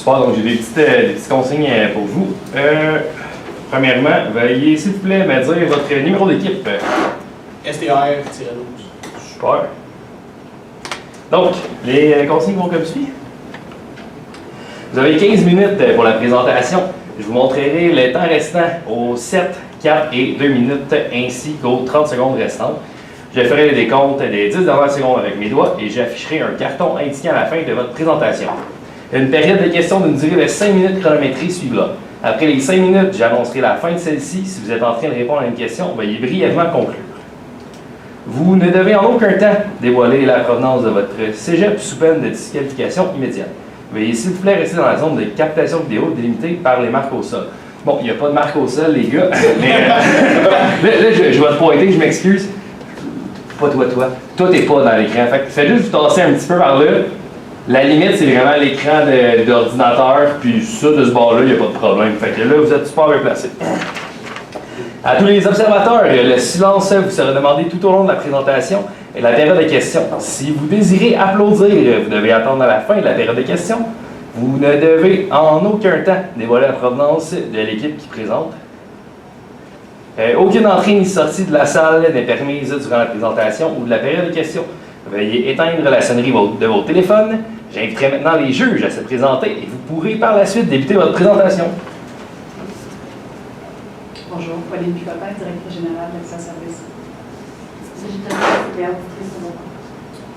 Super, donc j'ai des petites consignes pour vous. Premièrement, veuillez s'il vous plaît me dire votre numéro d'équipe. STR-12. Super. Donc, les consignes vont comme suit. Vous avez 15 minutes pour la présentation. Je vous montrerai le temps restant aux 7, 4 et 2 minutes ainsi qu'aux 30 secondes restantes. Je ferai le décompte des 10 dernières secondes avec mes doigts et j'afficherai un carton indiquant la fin de votre présentation. Une période de questions d'une durée de 5 minutes chronométrée suivra. Après les 5 minutes, j'annoncerai la fin de celle-ci. Si vous êtes en train de répondre à une question, veuillez brièvement conclure. Vous ne devez en aucun temps dévoiler la provenance de votre cégep sous peine de disqualification immédiate. Veuillez s'il vous plaît rester dans la zone de captation vidéo délimitée par les marques au sol. Bon, il n'y a pas de marque au sol, les gars, mais là, je vais te pointer, je m'excuse. Pas toi. Toi, t'es pas dans l'écran. Fait que faites juste vous tasser un petit peu par là. La limite, c'est vraiment l'écran d'ordinateur, puis ça, de ce bord-là, il n'y a pas de problème. Fait que là, vous êtes super bien placés. À tous les observateurs, le silence vous sera demandé tout au long de la présentation et la période de questions. Si vous désirez applaudir, vous devez attendre à la fin de la période de questions. Vous ne devez en aucun temps dévoiler la provenance de l'équipe qui présente. Aucune entrée ni sortie de la salle n'est permise durant la présentation ou de la période de questions. Veuillez éteindre la sonnerie de vos téléphones. J'inviterai maintenant les juges à se présenter et vous pourrez par la suite débuter votre présentation. Bonjour, Pauline Picotin, directrice générale de l'Accès Service.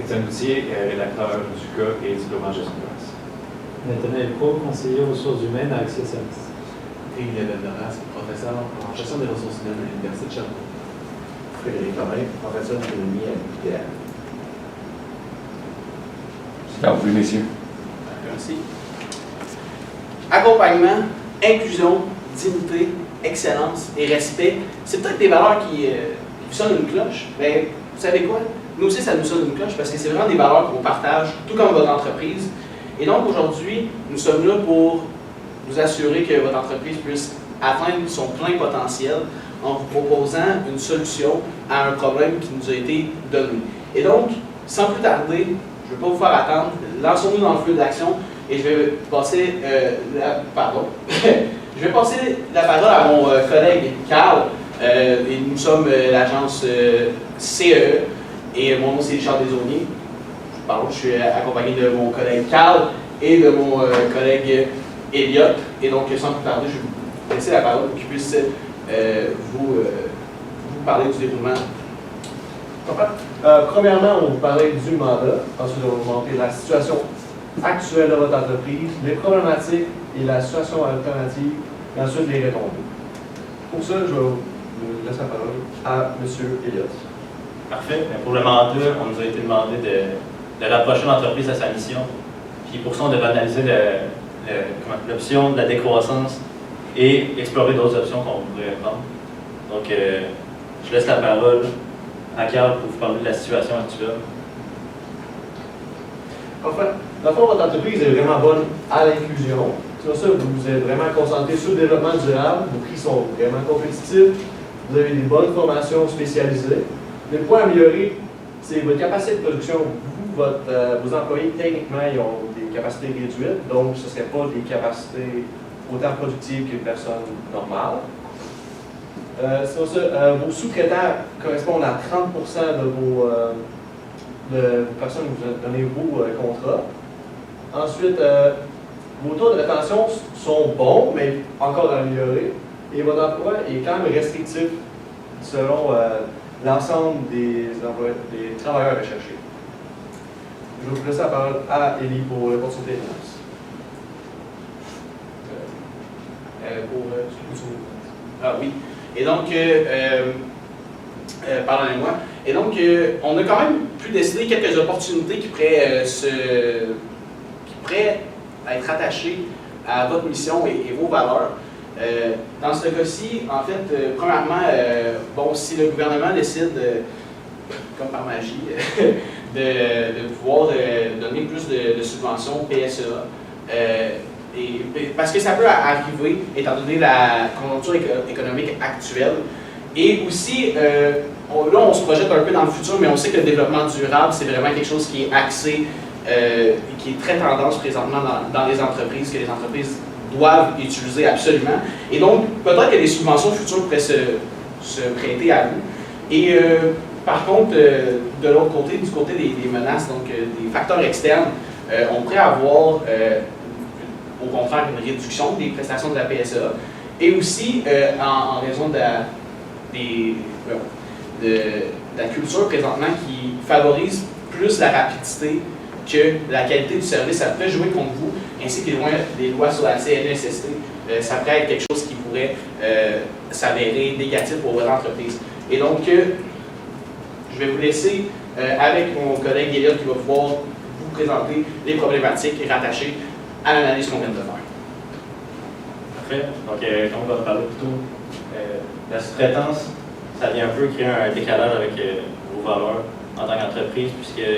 Étienne Boutier, rédacteur du cas et diplôme en gestion de classe. Nathanaël Pro, conseiller aux ressources humaines à Accès Service. Et Lionel Doras, professeur en gestion des ressources humaines à l'Université de Sherbrooke. Frédéric Romain, professeur d'économie à l'UQTR. Oui, messieurs. Merci. Accompagnement, inclusion, dignité, excellence et respect, c'est peut-être des valeurs qui sonnent une cloche. Mais vous savez quoi? Nous aussi, ça nous sonne une cloche parce que c'est vraiment des valeurs qu'on partage, tout comme votre entreprise. Et donc, aujourd'hui, nous sommes là pour vous assurer que votre entreprise puisse atteindre son plein potentiel en vous proposant une solution à un problème qui nous a été donné. Et donc, sans plus tarder, je ne vais pas vous faire attendre, lançons-nous dans le feu de l'action et je vais passer je vais passer la parole à mon collègue Carl. Et nous sommes l'agence CE et mon nom c'est Richard Desaulniers. Je suis accompagné de mon collègue Carl et de mon collègue Elliot. Et donc, sans plus tarder, je vais vous laisser la parole pour qu'il puisse vous parler du déroulement. Premièrement, on va vous parler du mandat. Ensuite, on va vous montrer la situation actuelle de votre entreprise, les problématiques et la situation alternative, et ensuite les retombées. Pour ça, je vais vous laisser la parole à M. Elliott. Parfait. Pour le mandat, on nous a été demandé de rapprocher l'entreprise à sa mission. Puis pour ça, on devait analyser l'option de la décroissance et explorer d'autres options qu'on pourrait prendre. Donc, je laisse la parole à Carl pour vous parler de la situation actuelle. Enfin, dans le fond, votre entreprise est vraiment bonne à l'inclusion. Sur ça, vous êtes vraiment concentré sur le développement durable, vos prix sont vraiment compétitifs, vous avez des bonnes formations spécialisées. Le point à améliorer, c'est votre capacité de production. Vos employés, techniquement, ils ont des capacités réduites, donc ce ne serait pas des capacités autant productives qu'une personne normale. Sur ça, vos sous-traitants correspondent à 30% de vos personnes que vous donnez vos contrats. Ensuite, vos taux de rétention sont bons, mais encore à améliorer. Et votre emploi est quand même restrictif selon l'ensemble des travailleurs recherchés. Je vais vous laisser la parole à Élie pour l'opportunité de Oui. Et donc, pardonnez-moi. Et donc, on a quand même pu décider quelques opportunités qui pourraient être attachées à votre mission et vos valeurs. Dans ce cas-ci, en fait, premièrement, si le gouvernement décide, comme par magie, de pouvoir donner plus de subventions PSEA, parce que ça peut arriver, étant donné la conjoncture économique actuelle. Et aussi, là, on se projette un peu dans le futur, mais on sait que le développement durable, c'est vraiment quelque chose qui est axé qui est très tendance présentement dans les entreprises, que les entreprises doivent utiliser absolument. Et donc, peut-être que les subventions futures pourraient se prêter à vous. Et par contre, de l'autre côté, du côté des menaces, donc des facteurs externes, on pourrait avoir au contraire une réduction des prestations de la PSA et aussi en raison de la culture présentement qui favorise plus la rapidité que la qualité du service. Ça pourrait jouer contre vous, ainsi que les lois sur la CNSST. Ça pourrait être quelque chose qui pourrait s'avérer négatif pour votre entreprise. Et donc, je vais vous laisser avec mon collègue Elliot qui va pouvoir vous présenter les problématiques rattachées à l'analyse qu'on vient de faire. Parfait. Donc, comme on va parler plus tôt, la sous-traitance, ça vient un peu créer un décalage avec vos valeurs en tant qu'entreprise, puisque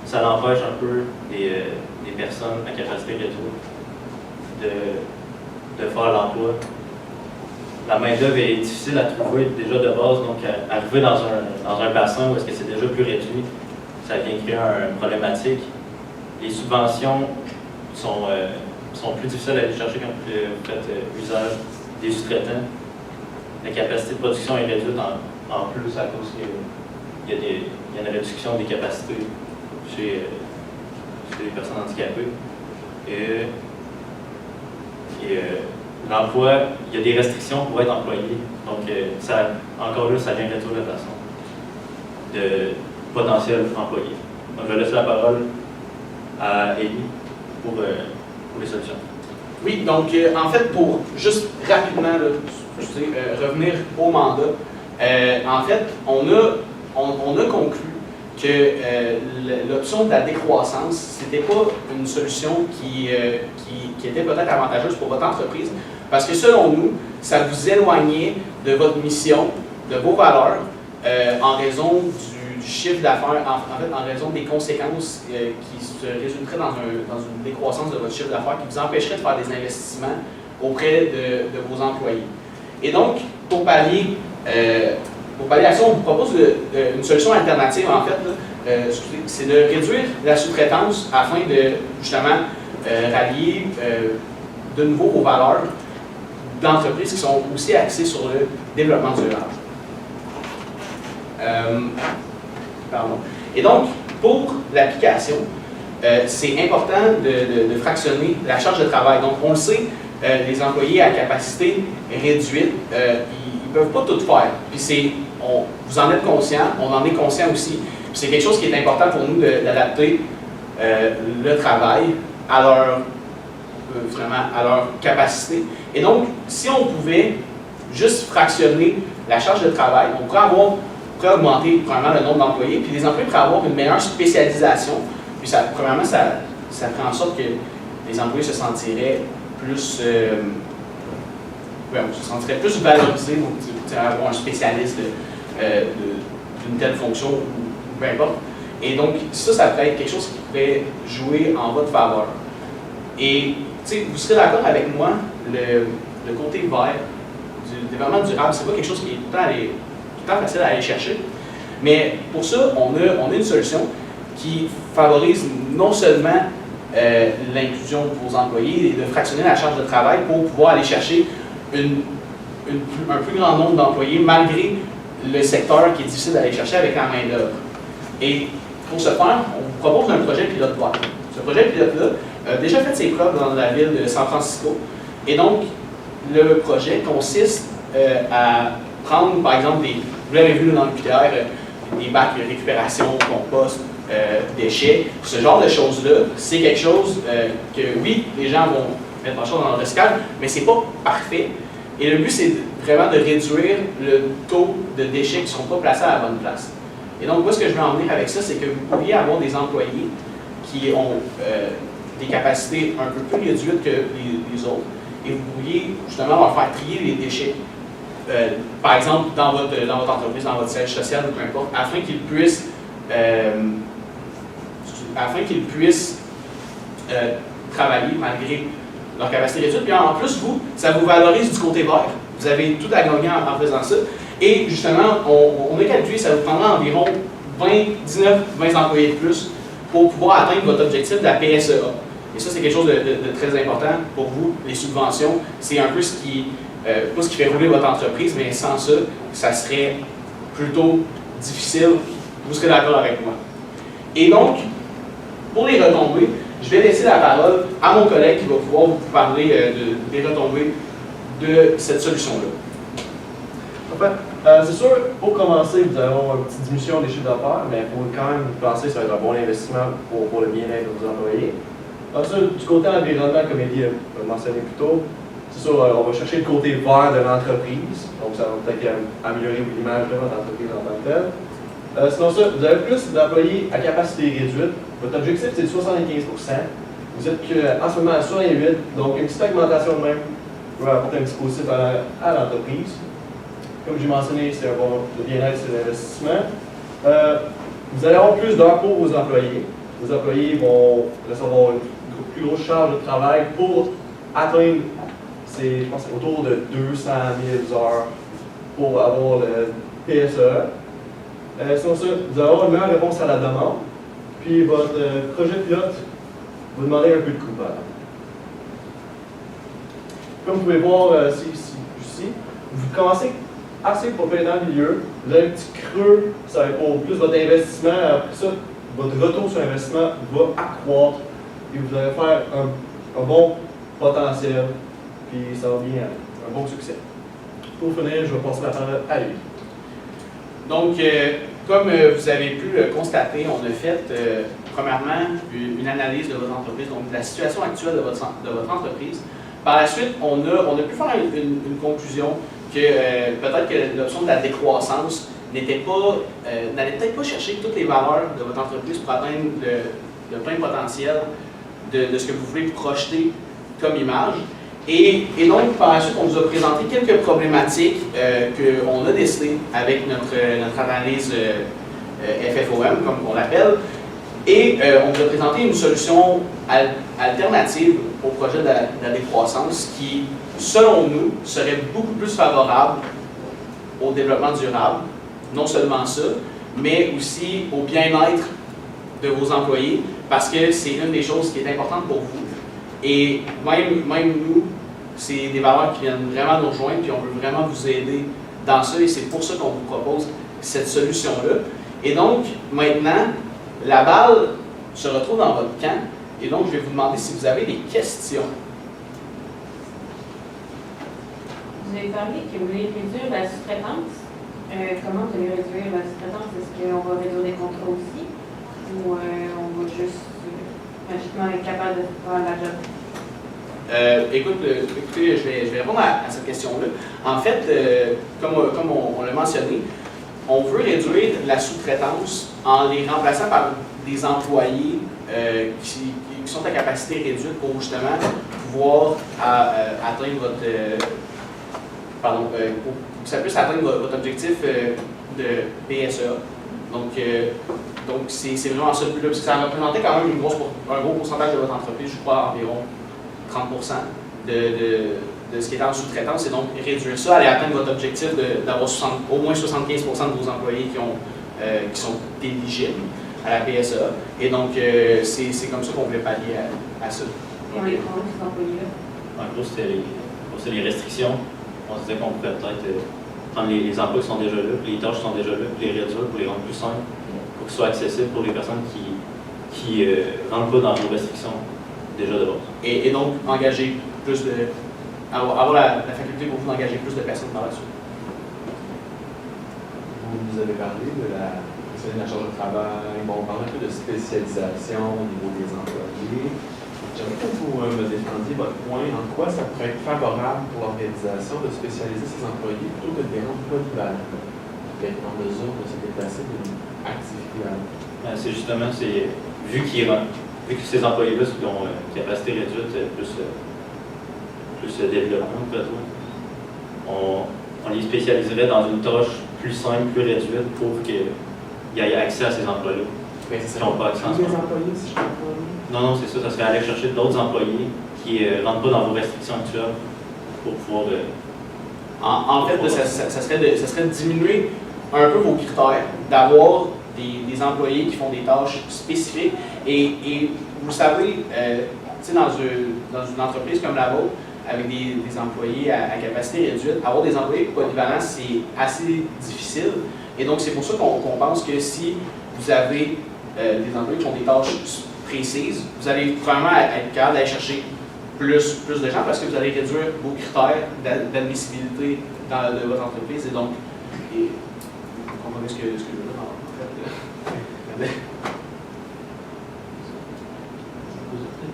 ça l'empêche un peu des personnes à capacité réduite de faire l'emploi. La main-d'œuvre est difficile à trouver déjà de base, donc arriver dans un bassin où est-ce que c'est déjà plus réduit, ça vient créer une problématique. Les subventions sont plus difficiles à aller chercher quand vous faites usage des sous-traitants. La capacité de production est réduite en plus à cause qu'il y a une réduction des capacités chez les personnes handicapées. L'emploi, il y a des restrictions pour être employé. Donc, encore là, ça vient réduire la façon de potentiels employés. Donc, je vais laisser la parole à Élie pour les solutions. Oui, donc en fait, pour juste rapidement revenir au mandat, en fait, on a conclu que l'option de la décroissance, c'était pas une solution qui était peut-être avantageuse pour votre entreprise, parce que selon nous, ça vous éloignait de votre mission, de vos valeurs, en raison du chiffre d'affaires, en raison des conséquences qui se résulteraient dans une décroissance de votre chiffre d'affaires, qui vous empêcherait de faire des investissements auprès de vos employés. Et donc, pour pallier à ça, on vous propose une solution alternative, en fait, c'est de réduire la sous-traitance afin de, justement, rallier de nouveau vos valeurs d'entreprises qui sont aussi axées sur le développement durable. Pardon. Et donc, pour l'application, c'est important de fractionner la charge de travail. Donc, on le sait, les employés à capacité réduite, ils ne peuvent pas tout faire. Puis vous en êtes conscient, on en est conscient aussi. C'est quelque chose qui est important pour nous d'adapter le travail à leur capacité. Et donc, si on pouvait juste fractionner la charge de travail, on pourrait augmenter premièrement le nombre d'employés, puis les employés pourraient avoir une meilleure spécialisation. Puis premièrement, ça fait en sorte que les employés se sentiraient plus valorisés, donc avoir un spécialiste d'une telle fonction ou peu importe. Et donc, ça pourrait être quelque chose qui pourrait jouer en votre faveur. Et vous serez d'accord avec moi, le côté vert du développement durable, c'est pas quelque chose qui est tout le temps facile à aller chercher. Mais pour ça, on a une solution qui favorise non seulement l'inclusion de vos employés et de fractionner la charge de travail pour pouvoir aller chercher un plus grand nombre d'employés malgré le secteur qui est difficile d'aller chercher avec la main-d'œuvre. Et pour ce faire, on vous propose un projet pilote vert. Ce projet pilote-là a déjà fait ses preuves dans la ville de San Francisco. Et donc, le projet consiste à prendre, par exemple, vous l'avez vu dans le QTR, des bacs de récupération, compost, déchets. Ce genre de choses-là, c'est quelque chose que, oui, les gens vont mettre en chose dans le recyclage, mais c'est pas parfait. Et le but, c'est vraiment de réduire le taux de déchets qui ne sont pas placés à la bonne place. Et donc, moi, ce que je veux en venir avec ça, c'est que vous pourriez avoir des employés qui ont des capacités un peu plus réduites que les autres, et vous pourriez justement leur faire trier les déchets. Par exemple, dans votre entreprise, dans votre siège social, ou peu importe, afin qu'ils puissent travailler malgré leur capacité réduite. Puis en plus, ça vous valorise du côté vert. Vous avez tout à gagner en faisant ça. Et justement, on a calculé, ça vous prendra environ 20 employés de plus pour pouvoir atteindre votre objectif de la PSEA. Et ça, c'est quelque chose de très important pour vous. Les subventions, c'est un peu ce qui, pas ce qui fait rouler votre entreprise, mais sans ça, ça serait plutôt difficile. Vous serez d'accord avec moi. Et donc, pour les retombées, je vais laisser la parole à mon collègue qui va pouvoir vous parler des retombées de cette solution-là. En fait, c'est sûr, pour commencer, vous allez avoir une petite diminution des chiffres d'affaires, mais il faut quand même penser que ça va être un bon investissement pour le bien-être de vos employés. Ensuite, du côté environnement, comme Eddie a mentionné plus tôt, c'est sûr, on va chercher le côté vert de l'entreprise, donc ça va peut-être améliorer l'image de votre entreprise en tant que telle. Sinon ça, vous avez plus d'employés à capacité réduite. Votre objectif, c'est de 75 %. Vous êtes en ce moment à 68, donc une petite augmentation de même peut apporter un petit positif à l'entreprise. Comme j'ai mentionné, c'est un bon bien-être, c'est l'investissement. Vous allez avoir plus d'heures pour vos employés. Vos employés vont recevoir une plus grosse charge de travail pour atteindre, je pense, autour de 200 000 heures pour avoir le PSE. Sinon ça, vous allez avoir une meilleure réponse à la demande. Puis votre projet pilote vous demandez un peu de coupage. Comme vous pouvez voir ici, vous commencez assez populaire dans le milieu, vous avez un petit creux, ça va être pour plus votre investissement, après ça, votre retour sur investissement va accroître et vous allez faire un bon potentiel, puis ça va bien un bon succès. Pour finir, je vais passer la parole à lui. Donc, comme vous avez pu le constater, on a fait, premièrement, une analyse de votre entreprise, donc de la situation actuelle de votre entreprise. Par la suite, on a pu faire une conclusion que peut-être que l'option de la décroissance n'allait peut-être pas chercher toutes les valeurs de votre entreprise pour atteindre le plein potentiel de ce que vous voulez projeter comme image. Et donc, par la suite, on vous a présenté quelques problématiques qu'on a décelées avec notre analyse FFOM, comme on l'appelle. Et on vous a présenté une solution alternative au projet de la décroissance qui, selon nous, serait beaucoup plus favorable au développement durable. Non seulement ça, mais aussi au bien-être de vos employés, parce que c'est une des choses qui est importante pour vous. Et même nous, c'est des valeurs qui viennent vraiment nous rejoindre, puis on veut vraiment vous aider dans ça, et c'est pour ça qu'on vous propose cette solution-là. Et donc, maintenant, la balle se retrouve dans votre camp, et donc je vais vous demander si vous avez des questions. Vous avez parlé que vous voulez réduire la sous-traitance. Comment vous allez réduire la sous-traitance? Est-ce qu'on va réduire des contrats aussi? Ou on va juste magiquement être capable de faire la job? Écoutez, je vais répondre à cette question-là. En fait, comme on l'a mentionné, on veut réduire la sous-traitance en les remplaçant par des employés qui sont à capacité réduite pour justement pouvoir atteindre votre... pour que ça puisse atteindre votre objectif de PSEA. Donc c'est vraiment ça le plus là, parce que ça représentait quand même un gros pourcentage de votre entreprise, je crois environ 30% de ce qui est en sous-traitance, et donc réduire ça, aller atteindre votre objectif d'avoir au moins 75% de vos employés qui sont éligibles à la PSEA. Et donc c'est comme ça qu'on voulait pallier à ça. On les prend, ces employés-là? En gros, c'était les restrictions. On se disait qu'on pouvait peut-être prendre les emplois qui sont déjà là, les tâches qui sont déjà là, puis les réduire pour les rendre plus simples, pour qu'ils soient accessibles pour les personnes qui rentrent pas dans vos restrictions déjà de base. Et donc, engager plus de... avoir la faculté pour vous d'engager plus de personnes par la suite. Vous nous avez parlé de la charge de travail, bon, on parle un peu de spécialisation au niveau des employés. J'aimerais que vous me défendiez votre point, en quoi ça pourrait être favorable pour l'organisation de spécialiser ses employés plutôt que de les rendre polyvalents, d'être en mesure de se déplacer d'une activité à l'autre. C'est justement, vu que ces employés-là ont une capacité réduite, plus développement, peut-être, on les spécialiserait dans une tâche plus simple, plus réduite pour qu'ils aient accès à ces emplois-là. Mais c'est Qui n'ont pas accès à les employés, si je comprends bien. Non, c'est ça. Ça serait aller chercher d'autres employés qui ne rentrent pas dans vos restrictions actuelles pour pouvoir... En fait, ça serait de diminuer un peu vos critères, d'avoir des employés qui font des tâches spécifiques Et vous savez, tu sais, dans une entreprise comme la vôtre, avec des employés à capacité réduite, avoir des employés polyvalents, c'est assez difficile. Et donc, c'est pour ça qu'on pense que si vous avez des employés qui ont des tâches précises, vous allez vraiment être capable d'aller chercher plus de gens parce que vous allez réduire vos critères d'admissibilité de votre entreprise. Et donc, vous comprenez ce que je veux dire en fait.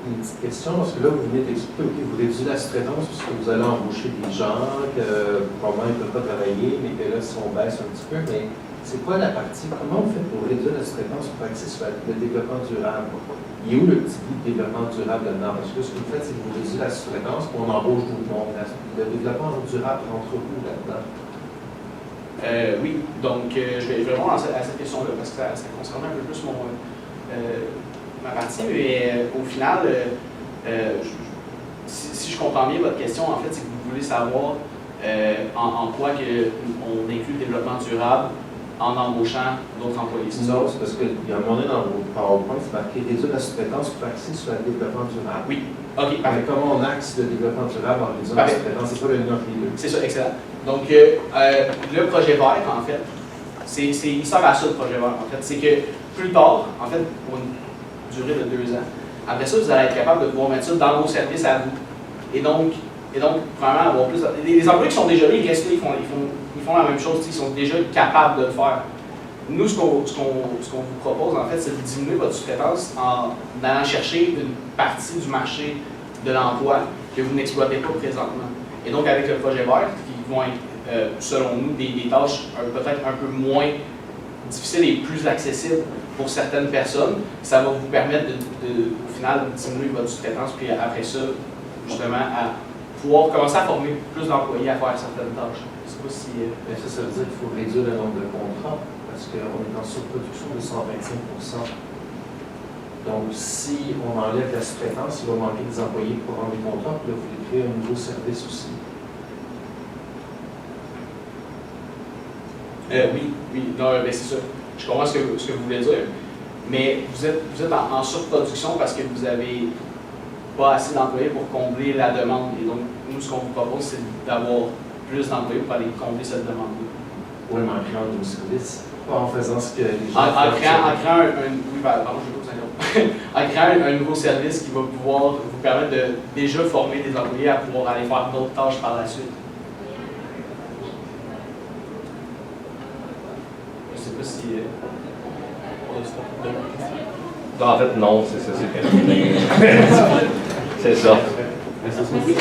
Une petite question, parce que là, vous venez d'expliquer, OK, vous réduisez la sous-traitance parce que vous allez embaucher des gens, que probablement ils ne peuvent pas travailler, mais que là, si on baisse un petit peu, mais c'est quoi la partie, comment vous faites pour réduire la sous-traitance pour axer sur le développement durable? Il est où le petit bout de développement durable là-dedans? Parce que ce que vous faites, c'est que vous réduisez la sous-traitance pour on embauche d'autres monde. Le développement durable rentre où là-dedans? Oui, donc je vais répondre à cette question-là parce que ça concerne un peu plus ma partie, mais au final, si je comprends bien votre question, en fait, c'est que vous voulez savoir en quoi on inclut le développement durable en embauchant d'autres employés. Non, c'est parce qu'il y a un moment donné dans vos PowerPoint, c'est marqué réduire la sous-traitance pour axer sur le développement durable. Oui, ok, parfait. Mais comment on axe le développement durable en réduisant la sous-traitance? C'est pas le lien entre les deux. C'est ça, excellent. Donc, le projet vert, en fait, il sert à ça, le projet vert, en fait. C'est que plus tard, en fait, pour une durée de 2 ans, après ça, vous allez être capable de pouvoir mettre ça dans vos services à vous. Et donc vraiment, avoir plus. Les employés qui sont déjà là, ils restent là, ils font la même chose, ils sont déjà capables de le faire. Nous, ce qu'on vous propose, en fait, c'est de diminuer votre sous-traitance en allant chercher une partie du marché de l'emploi que vous n'exploitez pas présentement. Et donc, avec le projet vert, qui vont être, selon nous, des tâches peut-être un peu moins difficiles et plus accessibles pour certaines personnes, ça va vous permettre au final, de diminuer votre sous-traitance, puis après ça, justement, à pouvoir commencer à former plus d'employés à faire certaines tâches. Je ne sais pas si... Mais ça veut dire qu'il faut réduire le nombre de contrats, parce qu'on est en surproduction de 125%. Donc, si on enlève la sous-traitance, il va manquer des employés pour rendre les contrats, puis là, vous voulez créer un nouveau service aussi. Oui, non, ben c'est ça. Je comprends ce que vous voulez dire, mais vous êtes en surproduction parce que vous n'avez pas assez d'employés pour combler la demande. Et donc, nous, ce qu'on vous propose, c'est d'avoir plus d'employés pour aller combler cette demande-là. Oui, mais en créant de nouveaux services, pas en faisant ce que les gens En créant un nouveau service qui va pouvoir vous permettre de déjà former des employés à pouvoir aller faire d'autres tâches par la suite. Je ne sais pas si... Non, en fait, non, c'est ça, c'est terminé. C'est ça. Merci beaucoup.